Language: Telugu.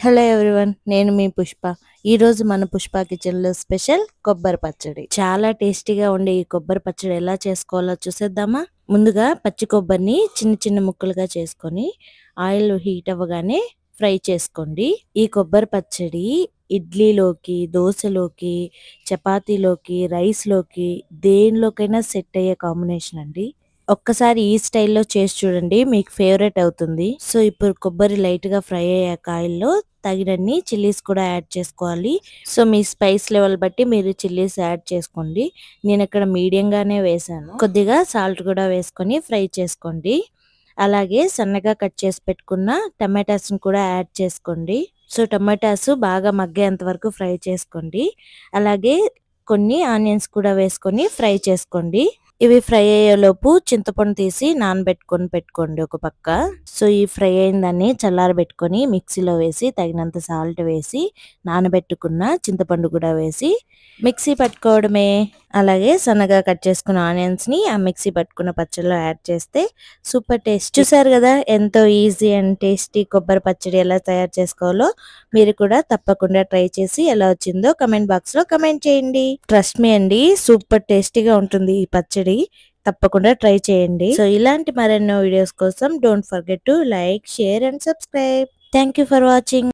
హలో ఎవ్రీవన్, నేను మీ పుష్ప. ఈ రోజు మన పుష్ప కిచెన్ లో స్పెషల్ కొబ్బరి పచ్చడి. చాలా టేస్టీగా ఉండే ఈ కొబ్బరి పచ్చడి ఎలా చేసుకోవాలో చూసేద్దామా. ముందుగా పచ్చి కొబ్బరిని చిన్న చిన్న ముక్కలుగా చేసుకొని ఆయిల్ హీట్ అవ్వగానే ఫ్రై చేసుకోండి. ఈ కొబ్బరి పచ్చడి ఇడ్లీలోకి, దోశలోకి, చపాతీలోకి, రైస్ లోకి దేనిలోకైనా సెట్ అయ్యే కాంబినేషన్ అండి. ఒక్కసారి ఈ స్టైల్లో చేసి చూడండి, మీకు ఫేవరెట్ అవుతుంది. సో ఇప్పుడు కొబ్బరి లైట్ గా ఫ్రై అయ్యాక ఆయిల్లో తగినన్ని చిల్లీస్ కూడా యాడ్ చేసుకోవాలి. సో మీ స్పైస్ లెవెల్ బట్టి మీరు చిల్లీస్ యాడ్ చేసుకోండి. నేను ఇక్కడ మీడియం గానే వేసాను. కొద్దిగా సాల్ట్ కూడా వేసుకొని ఫ్రై చేసుకోండి. అలాగే సన్నగా కట్ చేసి పెట్టుకున్న టమాటాస్ కూడా యాడ్ చేసుకోండి. సో టమాటాస్ బాగా మగ్గేంత వరకు ఫ్రై చేసుకోండి. అలాగే కొన్ని ఆనియన్స్ కూడా వేసుకొని ఫ్రై చేసుకోండి. ఇవి ఫ్రై అయ్యేలోపు చింతపండు తీసి నానబెట్టుకొని పెట్టుకోండి ఒక పక్క. సో ఈ ఫ్రై అయిన దాన్ని చల్లారబెట్టుకొని మిక్సీలో వేసి తగినంత సాల్ట్ వేసి నానబెట్టుకున్న చింతపండు కూడా వేసి మిక్సీ పట్టుకోవడమే. అలాగే సన్నగా కట్ చేసుకున్న ఆనియన్స్ ని ఆ మిక్సీ పట్టుకున్న పచ్చడిలో యాడ్ చేస్తే సూపర్ టేస్ట్. చూసారు కదా ఎంతో ఈజీ అండ్ టేస్టీ కొబ్బరి పచ్చడి ఎలా తయారు చేసుకోవాలో. మీరు కూడా తప్పకుండా ట్రై చేసి ఎలా వచ్చిందో కమెంట్ బాక్స్ లో కమెంట్ చేయండి. ట్రస్ట్ మీ అండి, సూపర్ టేస్టీగా ఉంటుంది ఈ పచ్చడి. తప్పకుండా ట్రై చేయండి. సో ఇలాంటి మరెన్నో వీడియోస్ కోసం don't forget to like, share and subscribe. Thank you for watching.